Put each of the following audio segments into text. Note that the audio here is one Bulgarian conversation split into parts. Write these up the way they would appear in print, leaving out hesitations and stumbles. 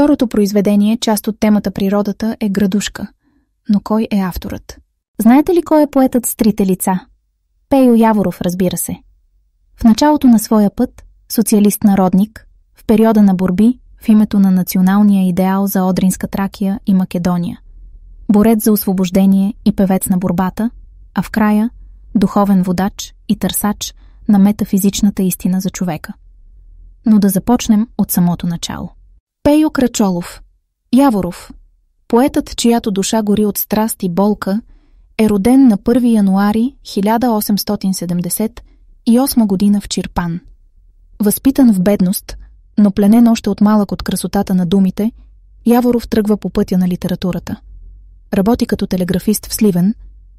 Второто произведение, част от темата природата, е Градушка. Но кой е авторът? Знаете ли кой е поетът с трите лица? Пейо Яворов, разбира се. В началото на своя път, социалист-народник, в периода на борби, в името на националния идеал за Одринска Тракия и Македония. Борец за освобождение и певец на борбата, а в края – духовен водач и търсач на метафизичната истина за човека. Но да започнем от самото начало. Пейо Крачолов, Яворов, поетът, чиято душа гори от страст и болка, е роден на 1 януари 1878 година в Чирпан. Възпитан в бедност, но пленен още от малък от красотата на думите, Яворов тръгва по пътя на литературата. Работи като телеграфист в Сливен,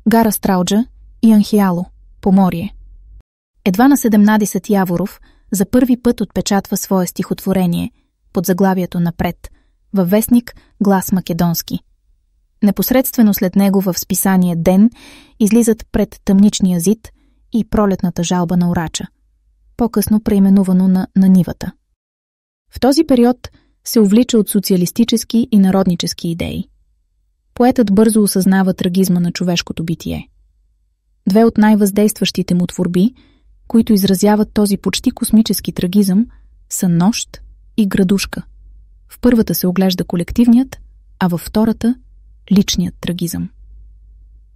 Гара Стралджа и Анхиало, Поморие. Едва на 17 Яворов за първи път отпечатва свое стихотворение под заглавието «Напред» във вестник «Глас македонски». Непосредствено след него в списание «Ден» излизат «Пред тъмничния зид» и «Пролетната жалба на орача», по-късно преименувано на Нивата. В този период се увлича от социалистически и народнически идеи. Поетът бързо осъзнава трагизма на човешкото битие. Две от най-въздействащите му творби, които изразяват този почти космически трагизъм, са «Нощ» и «Градушка». В първата се оглежда колективният, а във втората – личният трагизъм.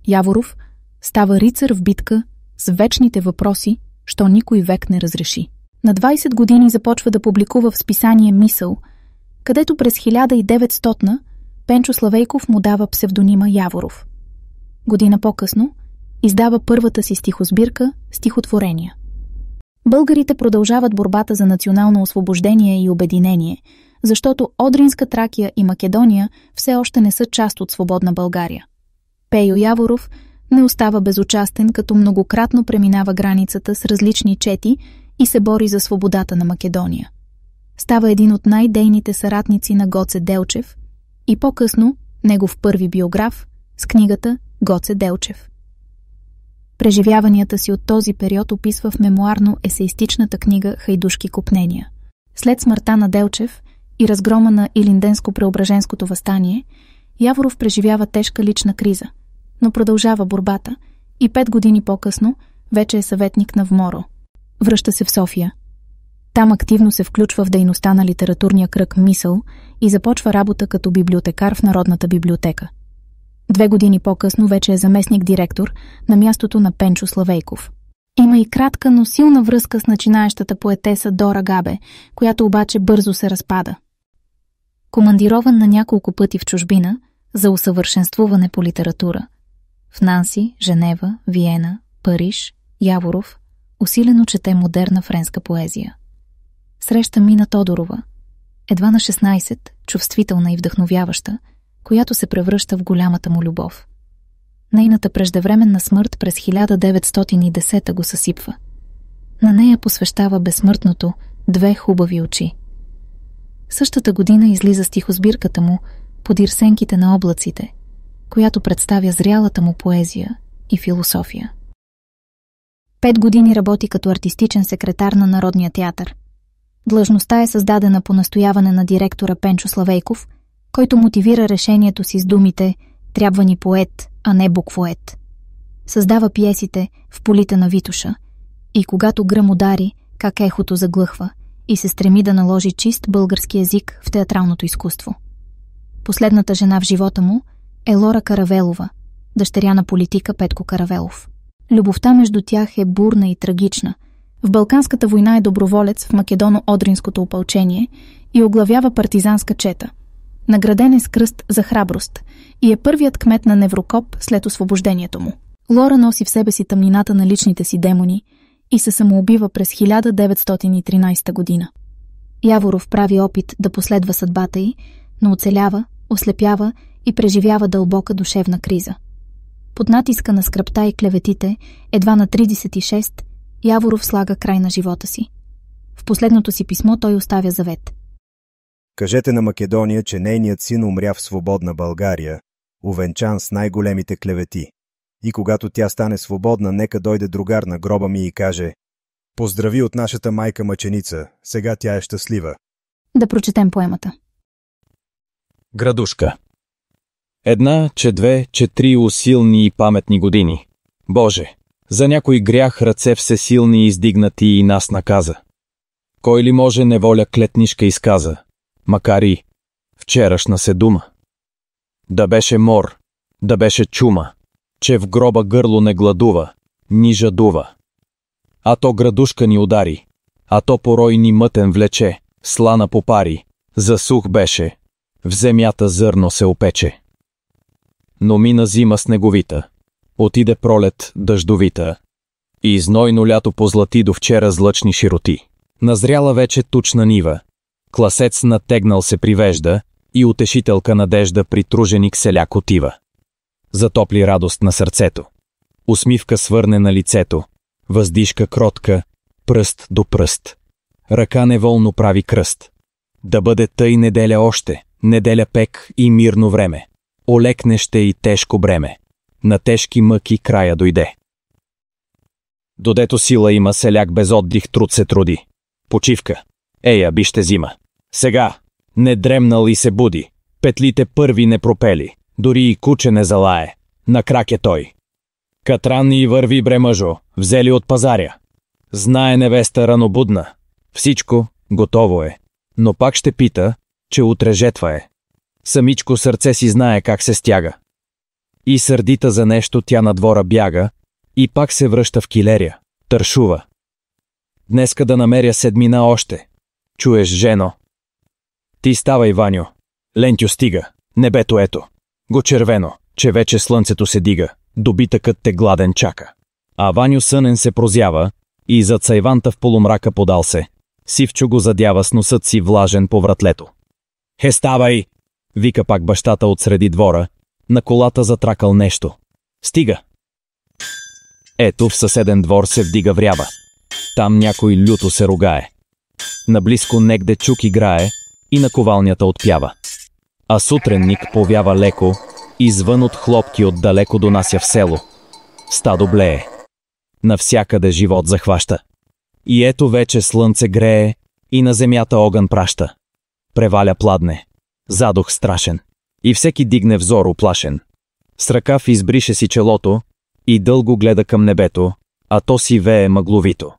Яворов става рицар в битка с вечните въпроси, що никой век не разреши. На 20 години започва да публикува в списание «Мисъл», където през 1900 Пенчо Славейков му дава псевдонима Яворов. Година по-късно издава първата си стихосбирка «Стихотворения». Българите продължават борбата за национално освобождение и обединение, защото Одринска Тракия и Македония все още не са част от свободна България. Пейо Яворов не остава безучастен, като многократно преминава границата с различни чети и се бори за свободата на Македония. Става един от най-дейните съратници на Гоце Делчев и по-късно негов първи биограф с книгата «Гоце Делчев». Преживяванията си от този период описва в мемоарно-есеистичната книга «Хайдушки копнения». След смъртта на Делчев и разгрома на Илинденско-Преображенското въстание, Яворов преживява тежка лична криза, но продължава борбата и 5 години по-късно вече е съветник на ВМОРО. Връща се в София. Там активно се включва в дейността на литературния кръг «Мисъл» и започва работа като библиотекар в Народната библиотека. 2 години по-късно вече е заместник-директор на мястото на Пенчо Славейков. Има и кратка, но силна връзка с начинаещата поетеса Дора Габе, която обаче бързо се разпада. Командирован на няколко пъти в чужбина за усъвършенствуване по литература. В Нанси, Женева, Виена, Париж, Яворов усилено чете модерна френска поезия. Среща Мина Тодорова, едва на 16, чувствителна и вдъхновяваща, която се превръща в голямата му любов. Нейната преждевременна смърт през 1910 го съсипва. На нея посвещава безсмъртното «Две хубави очи». Същата година излиза стихосбирката му «Подир сенките на облаците», която представя зрялата му поезия и философия. 5 години работи като артистичен секретар на Народния театър. Длъжността е създадена по настояване на директора Пенчо Славейков, който мотивира решението си с думите «Трябва ни поет, а не буквоед». Създава пиесите «В полите на Витоша» и «Когато гръм удари, как ехото заглъхва» и се стреми да наложи чист български език в театралното изкуство. Последната жена в живота му е Лора Каравелова, дъщеря на политика Петко Каравелов. Любовта между тях е бурна и трагична. В Балканската война е доброволец в Македоно-Одринското опълчение и оглавява партизанска чета. Награден е с кръст за храброст и е първият кмет на Неврокоп след освобождението му. Лора носи в себе си тъмнината на личните си демони и се самоубива през 1913 година. Яворов прави опит да последва съдбата й, но оцелява, ослепява и преживява дълбока душевна криза. Под натиска на скръбта и клеветите, едва на 36, Яворов слага край на живота си. В последното си писмо той оставя завет. Кажете на Македония, че нейният син умря в свободна България, увенчан с най-големите клевети. И когато тя стане свободна, нека дойде другар на гроба ми и каже: поздрави от нашата майка мъченица, сега тя е щастлива. Да прочетем поемата. Градушка. Една, че две, че три усилни и паметни години. Боже, за някой грях ръце всесилни издигнати и нас наказа. Кой ли може неволя клетнишка изказа, макар и вчерашна се дума? Да беше мор, да беше чума, че в гроба гърло не гладува, ни жадува. А то градушка ни удари, а то порой ни мътен влече, слана попари, засух беше, в земята зърно се опече. Но мина зима снеговита, отиде пролет дъждовита, и знойно лято позлати до вчера злъчни широти. Назряла вече тучна нива, класец натегнал се привежда и утешителка надежда при труженик селяк отива. Затопли радост на сърцето, усмивка свърне на лицето, въздишка кротка, пръст до пръст. Ръка неволно прави кръст. Да бъде тъй неделя още, неделя пек и мирно време. Олекне ще и тежко бреме. На тежки мъки края дойде. Додето сила има, селяк без отдих труд се труди. Почивка. Ея, бище зима. Сега, не дремнал и се буди. Петлите първи не пропели. Дори и куче не залае. На крак е той. Катран и върви бре мъжо, взели от пазаря. Знае невеста ранобудна. Всичко готово е. Но пак ще пита, че утре жетва е. Самичко сърце си знае как се стяга. И сърдита за нещо тя на двора бяга, и пак се връща в килеря, тършува. Днеска да намеря седмина още. Чуеш, жено? Ти ставай, Ваню. Лентю стига. Небето ето. Го червено, че вече слънцето се дига. Добитъкът те гладен чака. А Ваню сънен се прозява и зад сайванта в полумрака подал се. Сивчо го задява с носът си влажен по вратлето. Хе, ставай! Вика пак бащата от среди двора. На колата затракал нещо. Стига! Ето в съседен двор се вдига врява. Там някой люто се ругае. Наблизко негде чук играе и на ковалнята отпява. А сутренник повява леко и звън от хлопки отдалеко донася в село. Стадо блее. Навсякъде живот захваща. И ето вече слънце грее и на земята огън праща. Преваля пладне. Задух страшен. И всеки дигне взор уплашен. С ръкав избрише си челото и дълго гледа към небето, а то си вее мъгловито.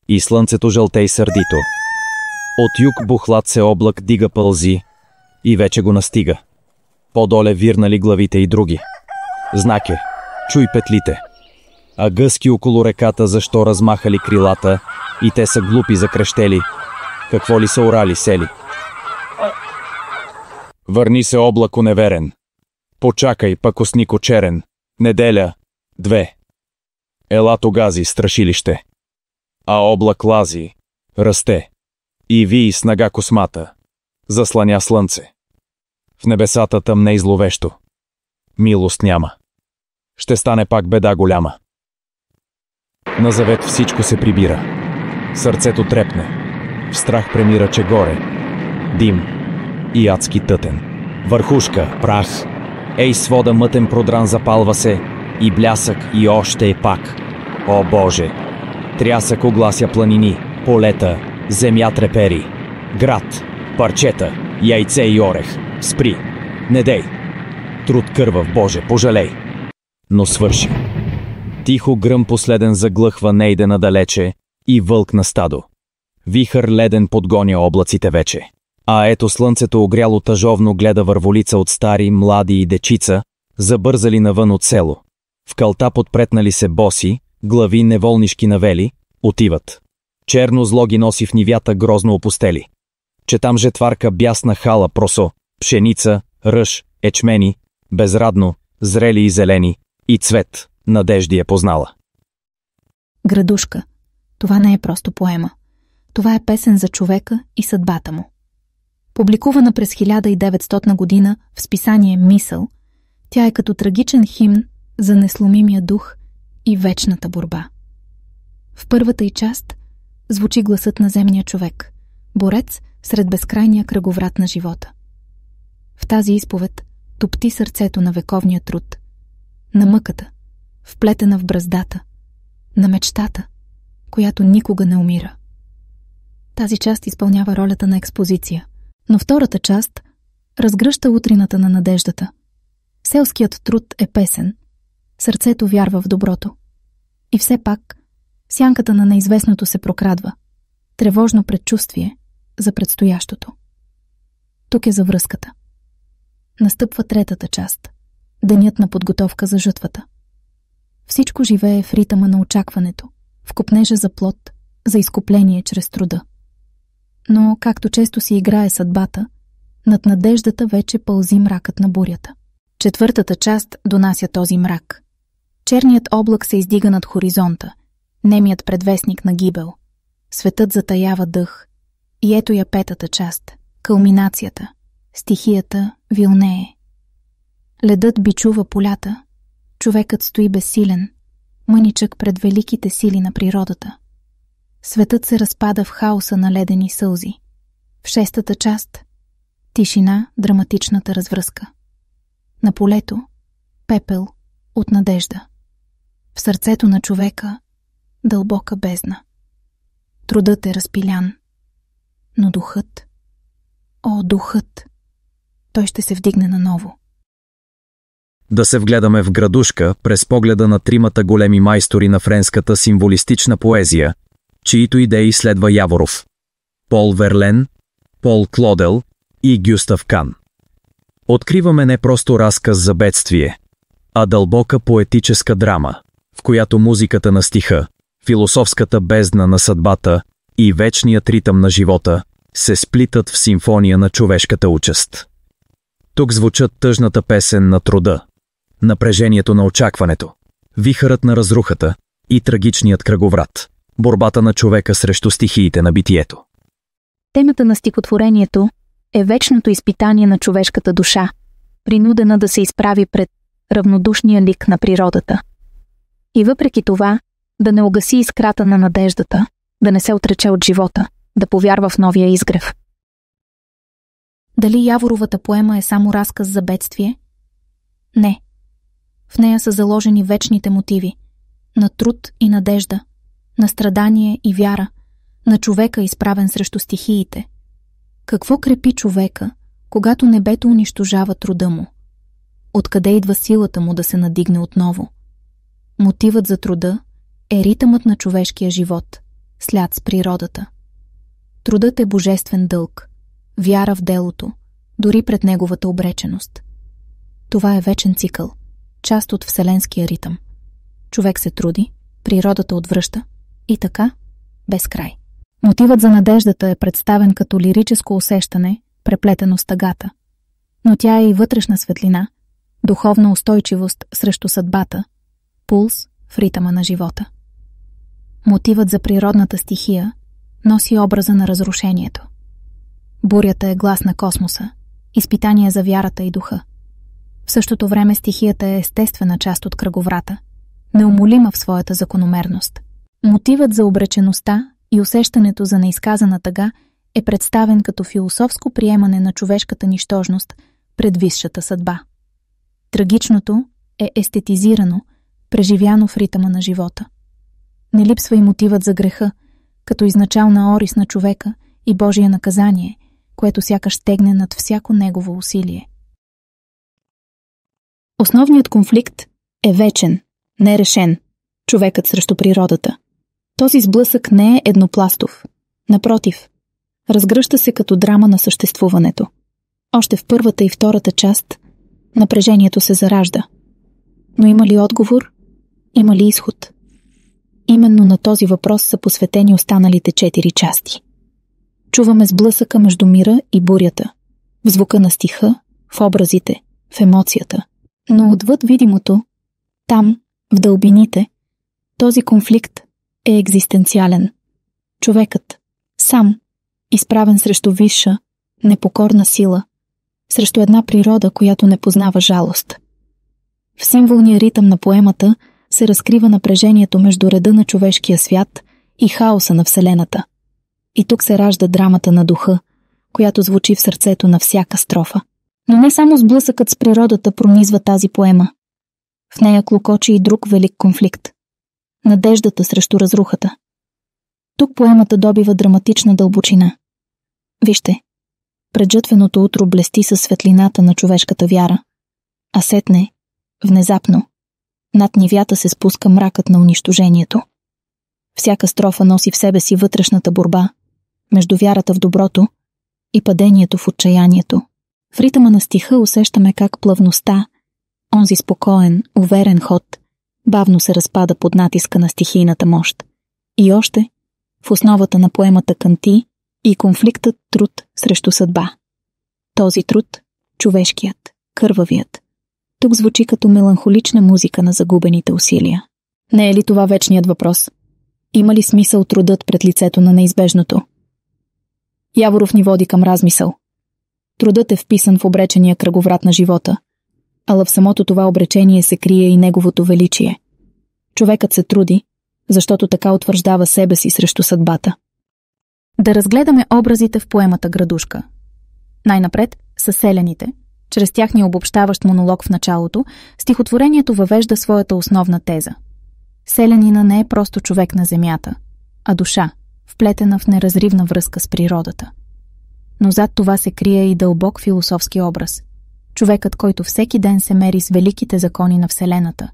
И слънцето жълтей сърдито. От юг бухлат се облак дига пълзи и вече го настига. По-доле вирнали главите и други. Знак е, чуй петлите. А гъски около реката защо размахали крилата и те са глупи закрещели. Какво ли са орали сели? Върни се, облако неверен. Почакай, пакоснико черен. Неделя, 2. Елато гази страшилище. А облак лази, расте. И вий снага космата. Засланя слънце. В небесата тъмне и зловещо. Милост няма. Ще стане пак беда голяма. На завет всичко се прибира. Сърцето трепне. В страх премира, че горе. Дим и адски тътен. Върхушка, прах. Ей, свода мътен продран запалва се. И блясък, и още е пак. О, Боже! Трясък оглася планини, полета, земя трепери. Град, парчета, яйце и орех. Спри! Не дей! Труд кървав, Боже, пожалей! Но свърши. Тихо гръм последен заглъхва нейде надалече и вълк на стадо. Вихър леден подгоня облаците вече. А ето слънцето огряло тъжовно гледа върволица от стари, млади и дечица, забързали навън от село. В калта подпретнали се боси, глави неволнишки навели, отиват. Черно зло ги носи в нивята грозно опустели. Че там жетварка бясна хала просо, пшеница, ръж, ечмени, безрадно, зрели и зелени, и цвет, надежди е познала. Градушка. Това не е просто поема. Това е песен за човека и съдбата му. Публикувана през 1900 година в списание Мисъл, тя е като трагичен химн за несломимия дух и вечната борба. В първата й част звучи гласът на земния човек, борец сред безкрайния кръговрат на живота. В тази изповед топти сърцето на вековния труд, на мъката, вплетена в браздата, на мечтата, която никога не умира. Тази част изпълнява ролята на експозиция, но втората част разгръща утрината на надеждата. Селският труд е песен. Сърцето вярва в доброто. И все пак, сянката на неизвестното се прокрадва. Тревожно предчувствие за предстоящото. Тук е завръзката. Настъпва третата част. Денят на подготовка за жътвата. Всичко живее в ритъма на очакването, в копнежа за плод, за изкупление чрез труда. Но, както често си играе съдбата, над надеждата вече пълзи мракът на бурята. Четвъртата част донася този мрак. Черният облак се издига над хоризонта, немият предвестник на гибел. Светът затаява дъх. И ето я петата част, кулминацията. Стихията вилнее. Ледът бичува полята. Човекът стои безсилен, мъничък пред великите сили на природата. Светът се разпада в хаоса на ледени сълзи. В шестата част – тишина, драматичната развръзка. На полето – пепел от надежда. В сърцето на човека – дълбока бездна. Трудът е разпилян. Но духът – о, духът! Той ще се вдигне наново. Да се вгледаме в градушка през погледа на тримата големи майстори на френската символистична поезия, чието идеи следва Яворов. Пол Верлен, Пол Клодел и Гюстав Кан. Откриваме не просто разказ за бедствие, а дълбока поетическа драма, в която музиката на стиха, философската бездна на съдбата и вечният ритъм на живота се сплитат в симфония на човешката участ. Тук звучат тъжната песен на труда, напрежението на очакването, вихърът на разрухата и трагичният кръговрат, борбата на човека срещу стихиите на битието. Темата на стихотворението е вечното изпитание на човешката душа, принудена да се изправи пред равнодушния лик на природата. И въпреки това, да не угаси искрата на надеждата, да не се отрече от живота, да повярва в новия изгрев. Дали Яворовата поема е само разказ за бедствие? Не. В нея са заложени вечните мотиви на труд и надежда, на страдание и вяра, на човека изправен срещу стихиите. Какво крепи човека, когато небето унищожава труда му? Откъде идва силата му да се надигне отново? Мотивът за труда е ритъмът на човешкия живот, след с природата. Трудът е божествен дълг, вяра в делото, дори пред неговата обреченост. Това е вечен цикъл, част от вселенския ритъм. Човек се труди, природата отвръща и така, без край. Мотивът за надеждата е представен като лирическо усещане, преплетено с тъгата. Но тя е и вътрешна светлина, духовна устойчивост срещу съдбата, пулс в ритъма на живота. Мотивът за природната стихия носи образа на разрушението. Бурята е глас на космоса, изпитание за вярата и духа. В същото време стихията е естествена част от кръговрата, неумолима в своята закономерност. Мотивът за обречеността и усещането за неизказана тъга е представен като философско приемане на човешката нищожност пред висшата съдба. Трагичното е естетизирано, преживяно в ритъма на живота. Не липсва и мотивът за греха, като изначална орис на човека и Божие наказание, което сякаш тегне над всяко негово усилие. Основният конфликт е вечен, нерешен – човекът срещу природата. Този сблъсък не е еднопластов. Напротив, разгръща се като драма на съществуването. Още в първата и втората част напрежението се заражда. Но има ли отговор? Има ли изход? Именно на този въпрос са посветени останалите 4 части. Чуваме сблъсъка между мира и бурята, в звука на стиха, в образите, в емоцията. Но отвъд видимото, там, в дълбините, този конфликт е екзистенциален. Човекът, сам, изправен срещу висша, непокорна сила, срещу една природа, която не познава жалост. В символния ритъм на поемата се разкрива напрежението между реда на човешкия свят и хаоса на Вселената. И тук се ражда драмата на духа, която звучи в сърцето на всяка строфа. Но не само сблъсъкът с природата пронизва тази поема. В нея клокочи и друг велик конфликт – надеждата срещу разрухата. Тук поемата добива драматична дълбочина. Вижте, Преджътвеното утро блести със светлината на човешката вяра. А сетне, внезапно, над нивята се спуска мракът на унищожението. Всяка строфа носи в себе си вътрешната борба между вярата в доброто и падението в отчаянието. В ритъма на стиха усещаме как плъвността, онзи спокоен, уверен ход, бавно се разпада под натиска на стихийната мощ. И още, в основата на поемата кънти и конфликтът труд срещу съдба. Този труд, човешкият, кървавият, тук звучи като меланхолична музика на загубените усилия. Не е ли това вечният въпрос? Има ли смисъл трудът пред лицето на неизбежното? Яворов ни води към размисъл. Трудът е вписан в обречения кръговрат на живота, ала в самото това обречение се крие и неговото величие. Човекът се труди, защото така утвърждава себе си срещу съдбата. Да разгледаме образите в поемата Градушка. Най-напред са селяните. Чрез тяхния обобщаващ монолог в началото, стихотворението въвежда своята основна теза. Селянина не е просто човек на земята, а душа, вплетена в неразривна връзка с природата. Но зад това се крие и дълбок философски образ. Човекът, който всеки ден се мери с великите закони на Вселената,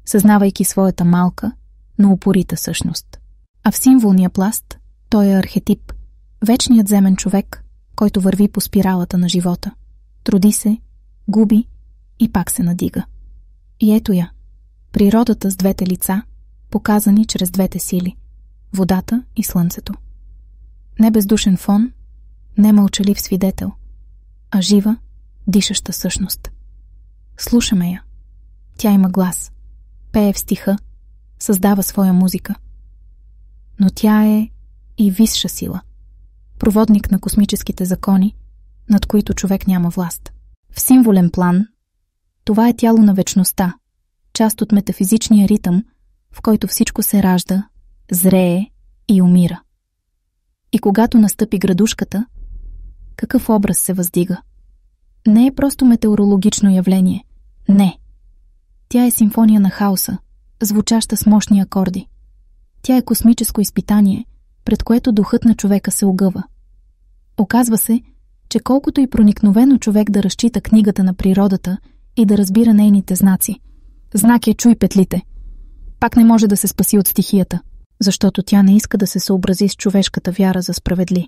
съзнавайки своята малка, но упорита същност. А в символния пласт той е архетип, вечният земен човек, който върви по спиралата на живота. Труди се, губи и пак се надига. И ето я, природата с двете лица, показани чрез двете сили – водата и слънцето. Не бездушен фон, не мълчалив свидетел, а жива, дишаща същност. Слушаме я. Тя има глас, пее в стиха, създава своя музика. Но тя е и висша сила, проводник на космическите закони, над които човек няма власт. В символен план, това е тяло на вечността, част от метафизичния ритъм, в който всичко се ражда, зрее и умира. И когато настъпи градушката, какъв образ се въздига? Не е просто метеорологично явление. Не. Тя е симфония на хаоса, звучаща с мощни акорди. Тя е космическо изпитание, пред което духът на човека се огъва. Оказва се, че колкото и проникновено човек да разчита книгата на природата и да разбира нейните знаци, знак е чуй петлите, пак не може да се спаси от стихията, защото тя не иска да се съобрази с човешката вяра за справедли.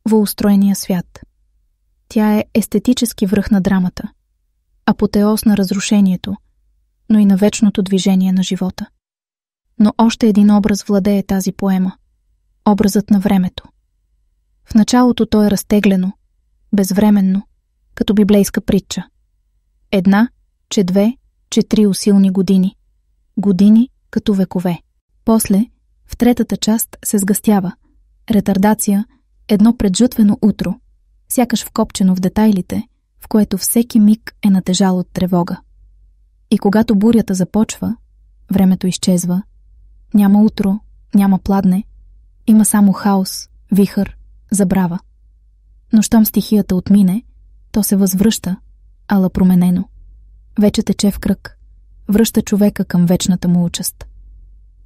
Въустроения свят. Тя е естетически връх на драмата, апотеоз на разрушението, но и на вечното движение на живота. Но още един образ владее тази поема – образът на времето. В началото то е разтеглено, безвременно, като библейска притча. Една, че две, че три усилни години. Години като векове. После, в третата част се сгъстява. Ретардация, едно преджътвено утро, сякаш вкопчено в детайлите, в което всеки миг е натежал от тревога. И когато бурята започва, времето изчезва. Няма утро, няма пладне, има само хаос, вихър, забрава. Но щом стихията отмине, то се възвръща, ала променено. Вече тече в кръг, връща човека към вечната му участ.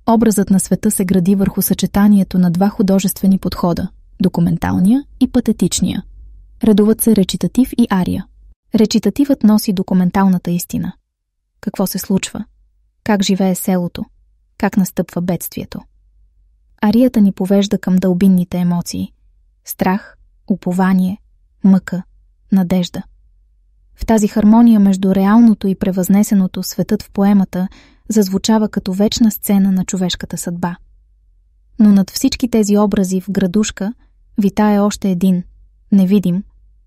Образът на света се гради върху съчетанието на два художествени подхода – документалния и патетичния. Редуват се речитатив и ария. Речитативът носи документалната истина. Какво се случва? Как живее селото? Как настъпва бедствието? Арията ни повежда към дълбинните емоции – страх, упование, мъка, надежда. В тази хармония между реалното и превъзнесеното светът в поемата зазвучава като вечна сцена на човешката съдба. Но над всички тези образи в градушка витае още един, невидим,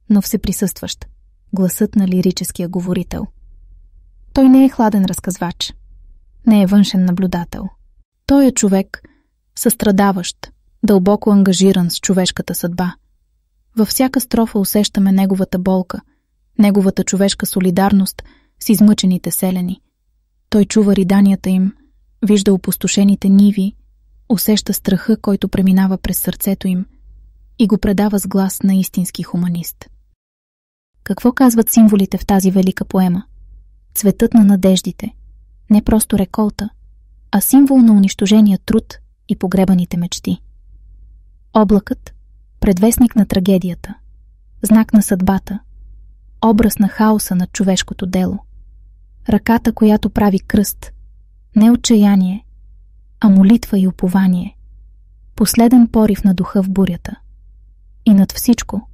но всеприсъстващ – гласът на лирическия говорител. Той не е хладен разказвач, не е външен наблюдател. Той е човек, състрадаващ, дълбоко ангажиран с човешката съдба. Във всяка строфа усещаме неговата болка, неговата човешка солидарност с измъчените селяни. Той чува риданията им, вижда опустошените ниви, усеща страха, който преминава през сърцето им и го предава с глас на истински хуманист. Какво казват символите в тази велика поема? Цветът на надеждите, не просто реколта, а символ на унищожения труд и погребаните мечти. Облакът – предвестник на трагедията, знак на съдбата, образ на хаоса над човешкото дело. Ръката, която прави кръст, не отчаяние, а молитва и упование, последен порив на духа в бурята. И над всичко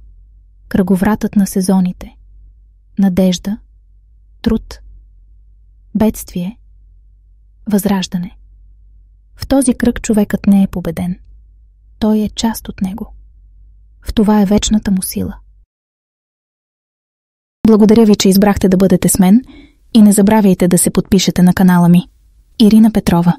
кръговратът на сезоните, надежда, труд, бедствие, възраждане. В този кръг човекът не е победен. Той е част от него. В това е вечната му сила. Благодаря ви, че избрахте да бъдете с мен и не забравяйте да се подпишете на канала ми. Ирина Петрова.